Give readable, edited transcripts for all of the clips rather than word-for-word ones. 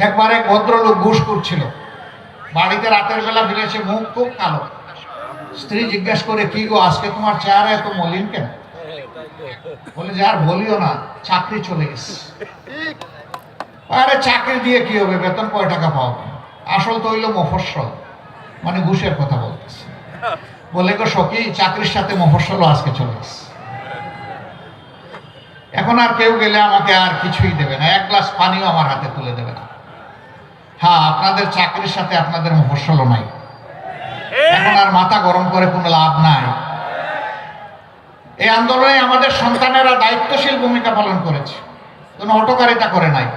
একবার এক ভদ্রলোক ঘুষ করছিল, বাড়িতে রাতের বেলা ফিরেছে, মুখ খুব কালো। স্ত্রী জিজ্ঞেস করে, কি গো আজকে তোমার চেহারা এত মলিন কেন? বলে যে আর বলিও না, চাকরি চলে গেছে। আরে চাকরি দিয়ে কি হবে, বেতন কয় টাকা পাও? আসল তো হইল মফস্বল, মানে ঘুষের কথা বলতেছে। বলে গো সখী, চাকরির সাথে মফস্বলও আজকে চলে গেছে। এখন আর কেউ গেলে আমাকে আর কিছুই দেবে না, এক গ্লাস পানিও আমার হাতে তুলে দেবে না। হ্যাঁ, আপনাদের চাকরির সাথে আপনাদের মফস্বলও নাই। এখন আর মাথা গরম করে কোনো লাভ নাই। এই আন্দোলনে আমাদের সন্তানেরা দায়িত্বশীল ভূমিকা পালন করেছে, কোনো হটকারিতা করে নাই।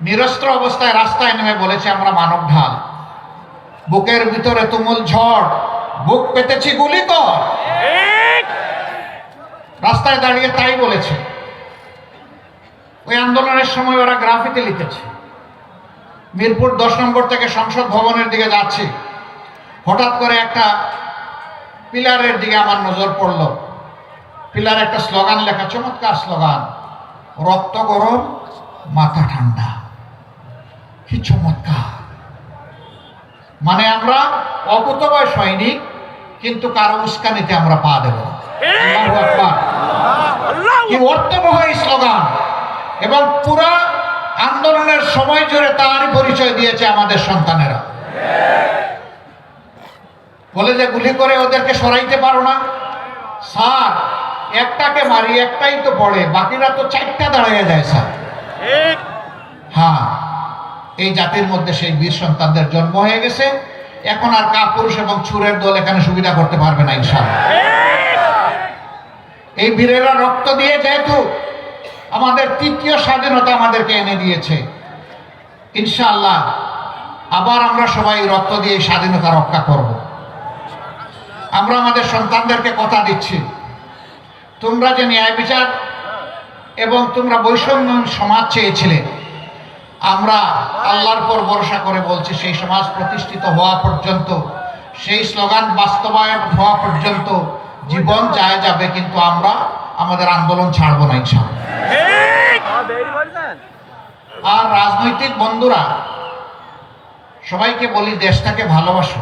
নিরস্ত্র অবস্থায় রাস্তায় নেমে বলেছে, আমরা মানব ঢাল, বুকের ভিতরে তুমুল ঝড়, বুক পেতেছি গুলি কর। রাস্তায় দাঁড়িয়ে তাই বলেছে। ওই আন্দোলনের সময় ওরা গ্রাফিতে লিখেছে, মিরপুর 10 নম্বর থেকে সংসদ ভবনের দিকে যাচ্ছি, হঠাৎ করে একটা পিলারের দিকে আমার নজর পড়ল। পিলারে একটা স্লোগান লেখা, চমৎকার স্লোগান, রক্ত গরম মাথা ঠান্ডা। কি চমৎকার! মানে আমরা অকুতবয় সৈনিক, কিন্তু কারো উস্কানিতে আমরা পা দেব না। আল্লাহু আকবার! কি অর্থবহ এই স্লোগান! এবং পুরা আন্দোলনের সময় জুড়ে তারই পরিচয় দিয়েছে আমাদের সন্তানেরা। বলে যে গুলি করে ওদেরকে সরাইতে পারো না স্যার, একটাকে মারি একটাই তো পড়ে, বাকিরা তো 4টা দাঁড়িয়ে যায় স্যার। হ্যাঁ, এই জাতির মধ্যে সেই বীর সন্তানদের জন্ম হয়ে গেছে। এখন আর কাপুরুষ এবং ছুরের দল এখানে সুবিধা করতে পারবে না ইনশাআল্লাহ। এই বীরেরা রক্ত দিয়ে যেহেতু আমাদের 3য় স্বাধীনতা আমাদেরকে এনে দিয়েছে, ইনশাআল্লাহ আবার আমরা সবাই রক্ত দিয়ে স্বাধীনতা রক্ষা করব। আমরা আমাদের সন্তানদেরকে কথা দিচ্ছি, তোমরা যে ন্যায় বিচার এবং তোমরা বৈষম্য সমাজ চেয়েছিলে, আমরা আল্লাহর পর ভরসা করে বলছি, সেই সমাজ প্রতিষ্ঠিত হওয়া পর্যন্ত, সেই স্লোগান বাস্তবায়ন হওয়া পর্যন্ত জীবন যায় যাবে, কিন্তু আমরা আমাদের আন্দোলন ছাড়বো না ইনশাআল্লাহ। আর রাজনৈতিক বন্ধুরা, সবাইকে বলি, দেশটাকে ভালোবাসো।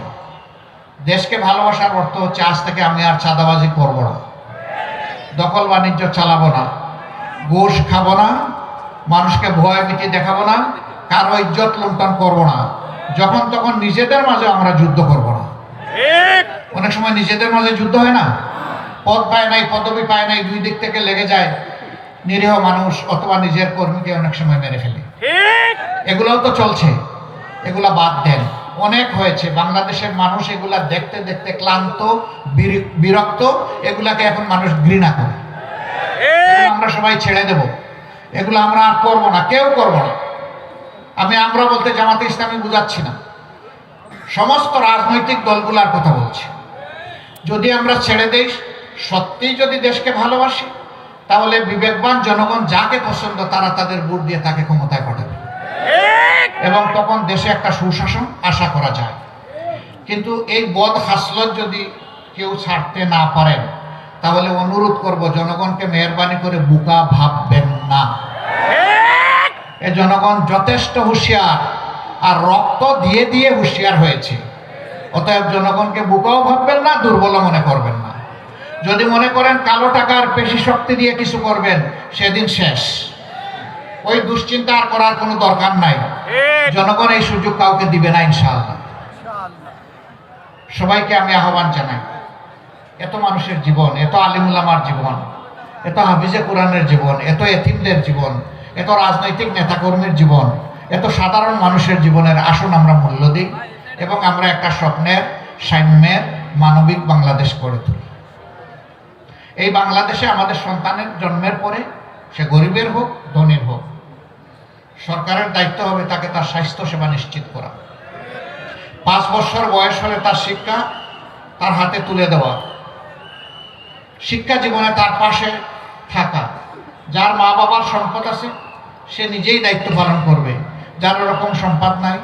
দেশকে ভালোবাসার অর্থ হচ্ছে, আজ থেকে আমি আর চাঁদাবাজি করব না, দখল বাণিজ্য চালাবো না, ঘুষ খাবো না, মানুষকে ভয় ভীতি দেখাবো না, কারো ইজ্জত লুণ্ঠন করবো না। যখন তখন নিজেদের মাঝে আমরা যুদ্ধ করব না। অনেক সময় নিজেদের মাঝে যুদ্ধ হয় না, পদ পায় নাই, পদবি পায় নাই, দুই দিক থেকে লেগে যায়, নিরীহ মানুষ অথবা নিজের কর্মীকে অনেক সময় মেরে ফেলে। এগুলোও তো চলছে, এগুলা বাদ দেন। অনেক হয়েছে, বাংলাদেশের মানুষ এগুলা দেখতে দেখতে ক্লান্ত, বিরক্ত। এগুলাকে এখন মানুষ ঘৃণা করে। আমরা সবাই ছেড়ে দেব, এগুলো আমরা আর করবো না, কেউ করবো না। আমরা বলতে জামাতে ইসলামী বুঝাচ্ছি না, সমস্ত রাজনৈতিক দলগুলার কথা বলছি। যদি আমরা ছেড়ে দেই, সত্যিই যদি দেশকে ভালোবাসি, তাহলে বিবেকবান জনগণ যাকে পছন্দ তারা তাদের ভোট দিয়ে তাকে ক্ষমতায় পাঠাবে, এবং তখন দেশে একটা সুশাসন আশা করা যায়। কিন্তু এই বদ হাসলত যদি কেউ ছাড়তে না পারেন, তাহলে অনুরোধ করব, জনগণকে মেহরবানি করে বোকা ভাববেন না। এ জনগণ যথেষ্ট হুঁশিয়ার, আর রক্ত দিয়ে দিয়ে হুঁশিয়ার হয়েছে। অতএব জনগণকে বোকাও ভাববেন না, দুর্বল মনে করবেন না। যদি মনে করেন কালো টাকার পেশি শক্তি দিয়ে কিছু করবেন, সেদিন শেষ। ওই দুশ্চিন্তা আর করার কোনো দরকার নাই। জনগণ এই সুযোগ কাউকে দিবে না ইনশাআল্লাহ। সবাইকে আমি আহ্বান জানাই, এত মানুষের জীবন, এত আলিমুল্লামার জীবন, এত হাফিজে কোরআনের জীবন, এত এতিমদের জীবন, এত রাজনৈতিক নেতাকর্মীর জীবন, এত সাধারণ মানুষের জীবনের আসুন আমরা মূল্য দিই, এবং আমরা একটা স্বপ্নের, সাম্যের, মানবিক বাংলাদেশ গড়ে তুলি। এই বাংলাদেশে আমাদের সন্তানের জন্মের পরে, সে গরিবের হোক ধনীর হোক, সরকারের দায়িত্ব হবে তাকে তার স্বাস্থ্য সেবা নিশ্চিত করা। 5 বছর বয়স হলে তার শিক্ষা তার হাতে তুলে দেওয়া, শিক্ষা জীবনে তার পাশে থাকা। যার মা বাবার সম্পদ আছে সে নিজেই দায়িত্ব পালন করবে, যার ওরকম সম্পদ নাই,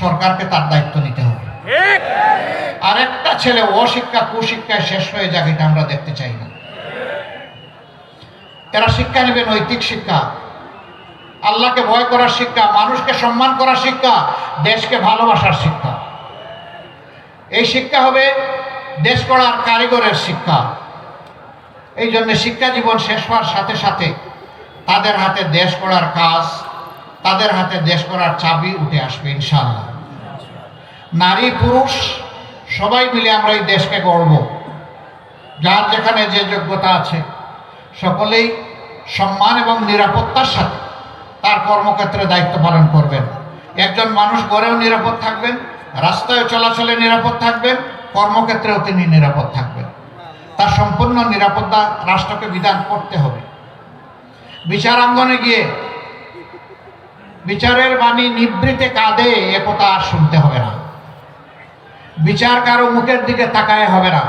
সরকারকে তার দায়িত্ব নিতে হবে। আর একটা ছেলে অশিক্ষা কুশিক্ষায় শেষ হয়ে যাক, এটা আমরা দেখতে চাই না। এরা শিক্ষা নেবে নৈতিক শিক্ষা, আল্লাহকে ভয় করার শিক্ষা, মানুষকে সম্মান করার শিক্ষা, দেশকে ভালোবাসার শিক্ষা। এই শিক্ষা হবে দেশ গড়ার কারিগরের শিক্ষা। এই জন্য শিক্ষা জীবন শেষ হওয়ার সাথে সাথে তাদের হাতে দেশ গড়ার কাজ, তাদের হাতে দেশ গড়ার চাবি উঠে আসবে ইনশাআল্লাহ। নারী পুরুষ সবাই মিলে আমরা এই দেশকে গড়ব। যার যেখানে যে যোগ্যতা আছে সকলেই সম্মান এবং নিরাপত্তার সাথে তার কর্মক্ষেত্রে দায়িত্ব পালন করবেন। একজন মানুষ ঘরেও নিরাপদ থাকবেন, রাস্তায় চলাচলে নিরাপদ থাকবেন, কর্মক্ষেত্রেও তিনি নিরাপদ থাকবেন। তার সম্পূর্ণ নিরাপত্তা রাষ্ট্রকে বিধান করতে হবে। বিচারাঙ্গনে গিয়ে বিচারের বাণী নিবৃতে কাঁদে একথা আর শুনতে হবে না। বিচার কারো মুখের দিকে তাকায় হবে না,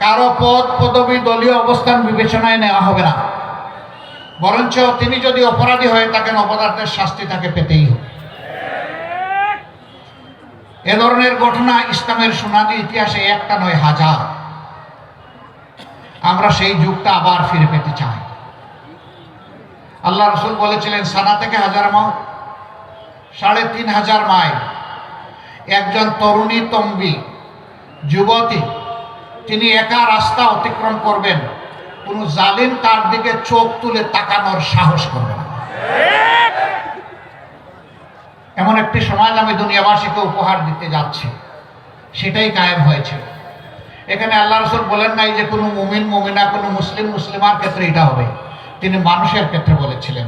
কারো পদ পদবি দলীয় অবস্থান বিবেচনায় নেওয়া হবে না, বরঞ্চ তিনি যদি অপরাধী হয়ে থাকেন অপরাধের শাস্তি তাকে পেতেই হবে। এ ধরনের ঘটনা ইসলামের সোনালী ইতিহাসে একটা নয়, হাজার। আমরা সেই যুগটা আবার ফিরে পেতে চাই। আল্লাহ রসুল বলেছিলেন সানা থেকে হাজার মাইল, ৩,৫০০ মাইল। একজন তরুণী তম্বি যুবতী তিনি একা রাস্তা অতিক্রম করবেন, কোন জালিম তার দিকে চোখ তুলে তাকানোর সাহস করবে না। এমন একটি সমাজ আমি দুনিয়াবাসীকে উপহার দিতে যাচ্ছি, সেটাই কায়েম হয়েছে। এখানে আল্লাহ রসুল বলেন নাই যে কোনো মুমিন মুমিনা, কোনো মুসলিম মুসলিমার ক্ষেত্রে এটা হবে, তিনি মানুষের ক্ষেত্রে বলেছিলেন।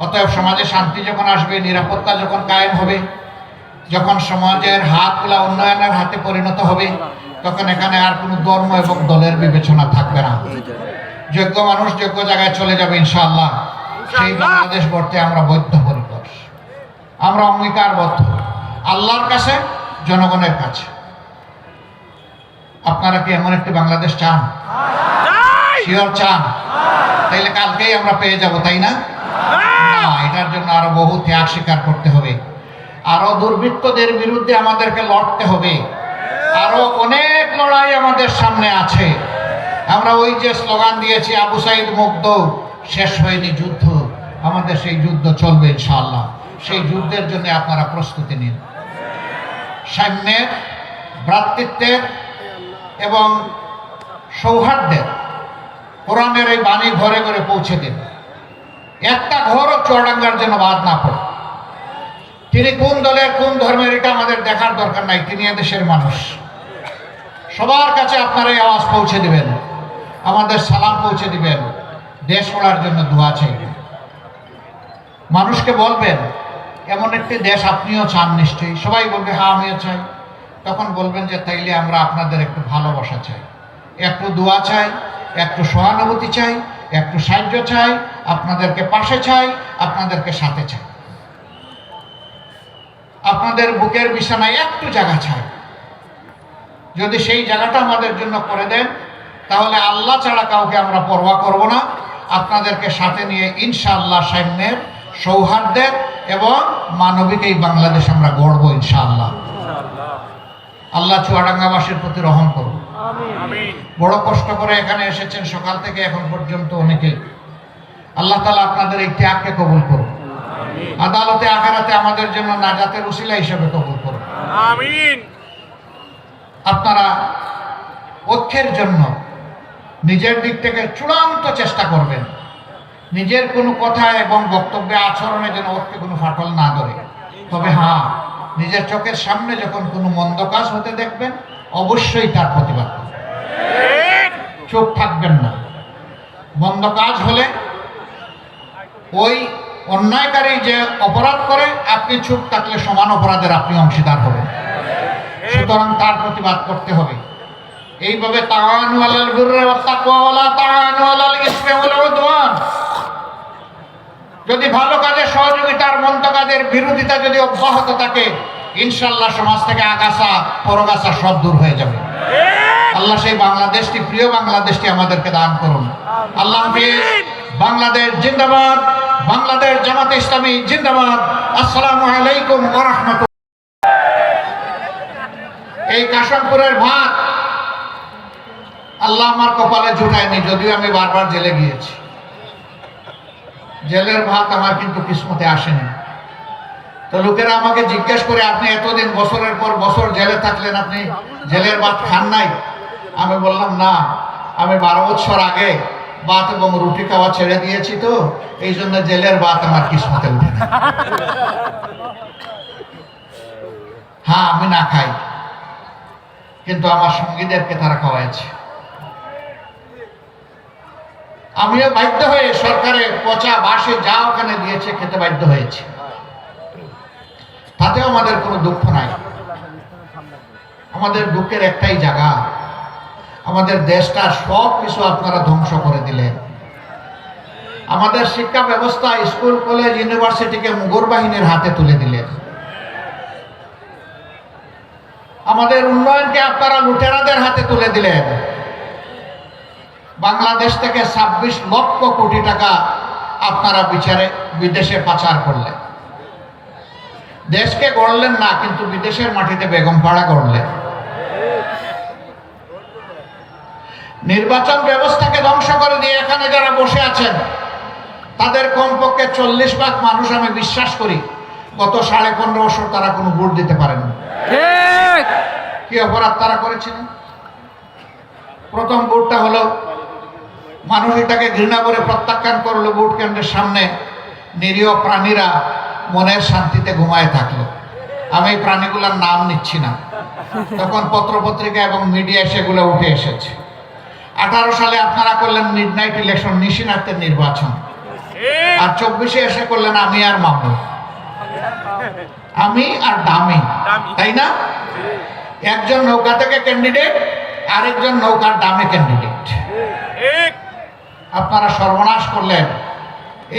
অতএব সমাজে শান্তি যখন আসবে, নিরাপত্তা যখন কায়েম হবে, যখন সমাজের হাতগুলা উন্নয়নের হাতে পরিণত হবে, তখন এখানে আর কোনো ধর্ম এবং দলের বিবেচনা থাকবে না। যোগ্য মানুষ যোগ্য জায়গায় চলে যাবে ইনশাআল্লাহ। সেই বাংলাদেশ গড়তে আমরা বদ্ধপরিকর, আমরা অঙ্গীকারবদ্ধ আল্লাহর কাছে, জনগণের কাছে। আপনারা কি এমন একটি বাংলাদেশ চান? শিওর চান? তাইলে কালকেই আমরা পেয়ে যাব, তাই না? না, এটার জন্য আরো বহু ত্যাগ স্বীকার করতে হবে, আরো দুর্বৃত্তদের বিরুদ্ধে আমাদেরকে লড়তে হবে, আরো অনেক লড়াই আমাদের সামনে আছে। আমরা ওই যে স্লোগান দিয়েছি আবু সাইদ মুগ্ধ, শেষ হয়নি যুদ্ধ, আমাদের সেই যুদ্ধ চলবে ইনশাআল্লাহ। সেই যুদ্ধের জন্য আপনারা প্রস্তুতি নিন। সাম্যের, ভ্রাতৃত্বের এবং সৌহার্দ্যের কোরআনের এই বাণী ঘরে ঘরে পৌঁছে দিন। একটা ঘরও চুয়াডাঙ্গার জন্য বাদ না পড়ে। তিনি কোন দলের কোন ধর্মের এটা আমাদের দেখার দরকার নাই, তিনি এদেশের মানুষ। সবার কাছে আপনারা এই আওয়াজ পৌঁছে দিবেন, আমাদের সালাম পৌঁছে দিবেন, দেশ গড়ার জন্য দোয়া চাইবেন। মানুষকে বলবেন এমন একটি দেশ আপনিও চান নিশ্চয়ই। সবাই বলবে হ্যাঁ আমিও চাই। তখন বলবেন যে তাইলে আমরা আপনাদের একটু ভালোবাসা চাই, একটু দোয়া চাই, একটু সহানুভূতি চাই, একটু সাহায্য চাই, আপনাদেরকে পাশে চাই, আপনাদেরকে সাথে চাই, আপনাদের বুকের বিছানায় একটু জায়গা চাই। যদি সেই জায়গাটা আমাদের জন্য করে দেন, তাহলে আল্লাহ ছাড়া কাউকে আমরা পরোয়া করব না। আপনাদেরকে সাথে নিয়ে ইনশাআল্লাহ সাম্যের, সৌহার্দ্যের এবং মানবিক এই বাংলাদেশ আমরা গড়ব ইনশাআল্লাহ। আল্লাহ চুয়াডাঙ্গাবাসীর প্রতি রহম করুন। বড় কষ্ট করে এখানে এসেছেন সকাল থেকে এখন পর্যন্ত অনেকেই। আল্লাহ তাআলা আপনাদের এই ত্যাগকে কবুল করুন, আদালতে আখিরাতে আমাদের জন্য নাজাতের উসিলা হিসেবে কবুল করুন। আমিন। আপনারা ঐক্যের জন্য নিজের দিক থেকে চূড়ান্ত চেষ্টা করবেন, নিজের কোনো কথা এবং বক্তব্যে আচরণে যেন ঐক্যে কোনো ফাটল না ধরে। তবে হ্যাঁ, নিজের চোখের সামনে যখন কোনো মন্দ কাজ হতে দেখবেন অবশ্যই তার প্রতিবাদ করবেন, চুপ থাকবেন না। মন্দ কাজ হলে ওই অন্যায়কারী যে অপরাধ করে আপনি চুপ থাকলে সমান অপরাধের আপনি অংশীদার হবেন। সুতরাং তার প্রতিবাদ করতে হবে। এইভাবে তাআনু আলাল বিররি ওয়াত তাকওয়া ওয়া লা তাআনু আলাল ইসমি ওয়াল উদওয়ান, যদি ভালো কাজে সহযোগিতার, মন্দ কাজের বিরোধিতা যদি অব্যাহত থাকে, ইনশাআল্লাহ সমাজ থেকে আগাছা পরগাছা সব দূর হয়ে যাবে। আল্লাহ সেই বাংলাদেশটি, প্রিয় বাংলাদেশটি আমাদেরকে দান করুন। আল্লাহ হাফেজ। বাংলাদেশ জিন্দাবাদ, বাংলাদেশ জামাতে ইসলামী জিন্দাবাদ। আসসালামু আলাইকুম ওয়া রাহমাতুল্লাহ। এই কাশমপুরের ভাত আল্লাহ আমার কপালে জুটায়নি, যদিও আমি বারবার জেলে গিয়েছি। জেলের ভাত আমার কিন্তু কিসমতে আসেনি। তো লোকেরা আমাকে জিজ্ঞেস করে, আপনি এতদিন বছরের পর বছর জেলে থাকলেন, আপনি জেলের ভাত খান নাই? আমি বললাম, না, আমি 12 বছর আগে ভাত এবং রুটি খাওয়া ছেড়ে দিয়েছি, তো এই জন্য জেলের ভাত আমার কিসমতে উঠে না। হ্যাঁ, আমি না খাই, কিন্তু আমার সঙ্গীদেরকে তারা খাওয়াইছে। আমিও বাধ্য হয়ে সরকারের পচা বাসে যা ওখানে দিয়েছে খেতে বাধ্য হয়েছে। তাতেও আমাদের কোনো দুঃখ নাই। আমাদের দুঃখের একটাই জায়গা, আমাদের দেশটা সব কিছু আপনারা ধ্বংস করে দিলেন। আমাদের শিক্ষা ব্যবস্থা, স্কুল, কলেজ, ইউনিভার্সিটিকে মুঘল বাহিনীর হাতে তুলে দিলেন। আমাদের উন্নয়নকে আপনারা লুটেরাদের হাতে তুলে দিলেন। বাংলাদেশ থেকে 26 লক্ষ কোটি টাকা আপনারা বিদেশে পাচার করলেন। দেশকে গড়লেন না, কিন্তু বিদেশের মাটিতে বেগমপাড়া গড়লেন। নির্বাচন ব্যবস্থাকে ধ্বংস করে দিয়ে এখানে যারা বসে আছেন তাদের কমপক্ষে 40 ভাগ মানুষ, আমি বিশ্বাস করি, গত 15.5 বছর তারা কোনো ভোট দিতে পারেননি। কি অপরাধ তারা করেছিলেন? প্রথম ভোটটা হলো, মানুষ এটাকে ঘৃণা করে প্রত্যাখ্যান করলো, ভোট কেন্দ্রের সামনে নিরীহ প্রাণীরা মনের শান্তিতে ঘুমায় থাকলো। আমি এই প্রাণীগুলোর নাম নিচ্ছি না, তখন পত্রপত্রিকা এবং মিডিয়ায় সেগুলো উঠে এসেছে। 18 সালে আপনারা করলেন মিডনাইট ইলেকশন, নিশিনার্থের নির্বাচন, আর 24-এ এসে করলেন আমি আর মামু, আমি আর দামি, তাই না? একজন নৌকা থেকে ক্যান্ডিডেট, আরেকজন নৌকার দামে ক্যান্ডিডেট। আপনারা সর্বনাশ করলেন।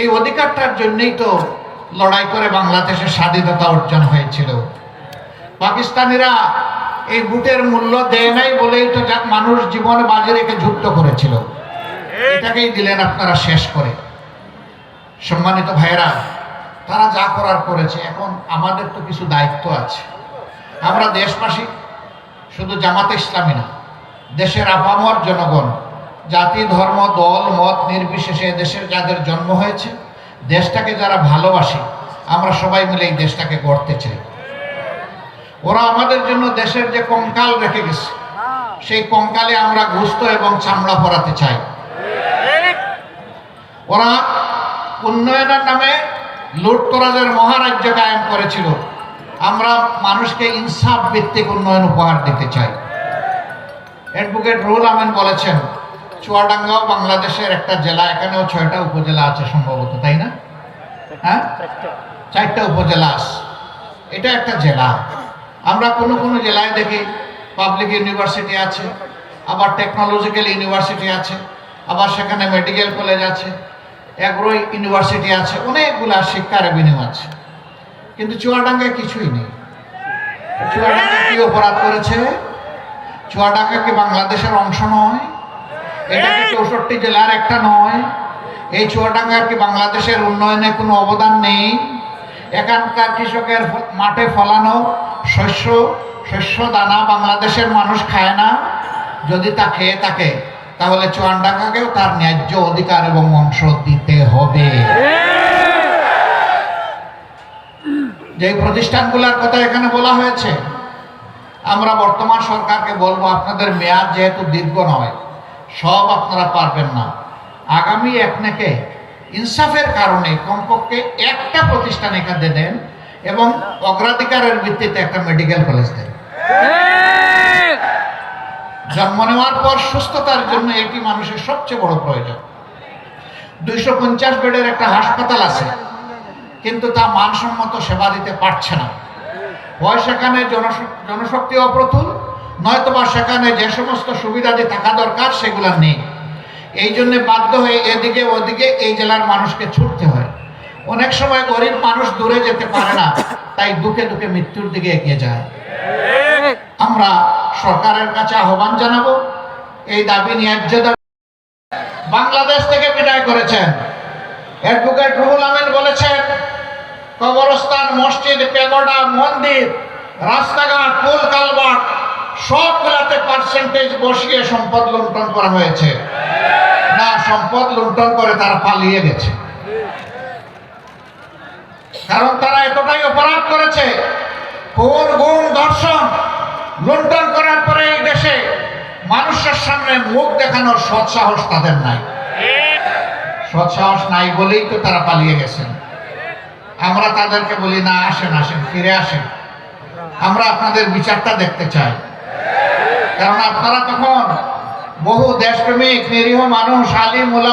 এই অধিকারটার জন্যই তো লড়াই করে বাংলাদেশের স্বাধীনতা অর্জন হয়েছিল। পাকিস্তানিরা এই ভোটের মূল্য দেয় নাই বলেই তো মানুষ জীবন বাজি রেখে যুদ্ধ করেছিল, এটাকেই দিলেন আপনারা শেষ করে। সম্মানিত ভাইয়েরা, তারা যা করার করেছে, এখন আমাদের তো কিছু দায়িত্ব আছে। আমরা দেশবাসী, শুধু জামাতে ইসলামী না, দেশের আপামর জনগণ, জাতি, ধর্ম, দল, মত নির্বিশেষে দেশের যাদের জন্ম হয়েছে, দেশটাকে যারা ভালোবাসি, আমরা সবাই মিলে এই দেশটাকে গড়তে চাই। ওরা আমাদের জন্য দেশের যে কঙ্কাল রেখে গেছে, সেই কঙ্কালে আমরা গোশত এবং চামড়া পরাতে চাই। ওরা উন্নয়নের নামে লুটতরাজের মহারাজ্য কায়েম করেছিল, আমরা মানুষকে ইনসাফ ভিত্তিক উন্নয়ন উপহার দিতে চাই। অ্যাডভোকেট রুহুল আমিন বলেছেন, চুয়াডাঙ্গাও বাংলাদেশের একটা জেলা, এখানেও 6টা উপজেলা আছে সম্ভবত, তাই না? হ্যাঁ, 4টা উপজেলা আছে, এটা একটা জেলা। আমরা কোনো কোনো জেলায় দেখি পাবলিক ইউনিভার্সিটি আছে, আবার টেকনোলজিক্যাল ইউনিভার্সিটি আছে, আবার সেখানে মেডিকেল কলেজ আছে, এগ্রো ইউনিভার্সিটি আছে, অনেকগুলা শিক্ষার এভিনিউ আছে। কিন্তু চুয়াডাঙ্গায় কিছুই নেই। চুয়াডাঙ্গা কি অপরাধ করেছে? চুয়াডাঙ্গা কি বাংলাদেশের অংশ নয়? এটা কি 64 জেলার একটা নয়? এই চুয়াডাঙ্গার কি বাংলাদেশের উন্নয়নে কোনো অবদান নেই? এখানকার কৃষকের মাঠে ফলানো শস্য দানা বাংলাদেশের মানুষ খায় না? যদি তা খেয়ে থাকে, তাহলে চুয়াডাঙ্গাকেও তার ন্যায্য অধিকার এবং অংশ দিতে হবে। যে প্রতিষ্ঠানগুলোর কথা এখানে বলা হয়েছে, আমরা বর্তমান সরকারকে বলবো, আপনাদের মেয়াদ যেহেতু দীর্ঘ নয়, সব আপনারা পারবেন না, আগামী একনেকে ইনসাফের কারণে কমপক্ষে একটা প্রতিষ্ঠান এখানে দেন এবং অগ্রাধিকারের ভিত্তিতে একটা মেডিকেল কলেজ দেন। জন্ম নেওয়ার পর সুস্থতার জন্য এটি মানুষের সবচেয়ে বড় প্রয়োজন। 250 বেডের একটা হাসপাতাল আছে, কিন্তু তা মানসম্মত সেবা দিতে পারছে না। হয় সেখানে জনশক্তি অপ্রতুল, নয়তোবা সেখানে যে সমস্ত সুবিধাদি থাকা দরকার সেগুলো নেই। এই জন্য বাধ্য হয়ে এদিকে ওদিকে এই জেলার মানুষকে ছুটতে হয়। অনেক সময় গরিব মানুষ দূরে যেতে পারে না, তাই দুঃখে দুঃখে মৃত্যুর দিকে এগিয়ে যায়। আমরা সরকারের কাছে আহ্বান জানাবো, এই দাবি ন্যায্য দাবি। বাংলাদেশ থেকে বিদায় করেছেন অ্যাডভোকেট রুহুল আমিন, বলেছেন কবরস্থান, মসজিদ, পেগোডা, মন্দির, রাস্তাঘাট, পুল কালভার্ট সবগুলাতে পার্সেন্টেজ বসিয়ে সম্পদ লুণ্ঠন করা হয়েছে। না, সম্পদ লুণ্ঠন করে তারা পালিয়ে গেছে। কারণ তারা এতটাই অপরাধ করেছে, খুন গুম ধর্ষণ লুণ্ঠন করার পরে এই দেশে মানুষের সামনে মুখ দেখানোর সৎসাহস তাদের নাই। সৎসাহস নাই বলেই তো তারা পালিয়ে গেছেন। আমরা তাদেরকে বলি না, আসেন আসেন, ফিরে আসেন, আমরা আপনাদের বিচারটা দেখতে চাই। কারণ আপনারা তখন বহু দেশপ্রেমিক নিরীহ মানুষ, আলিম ওলামা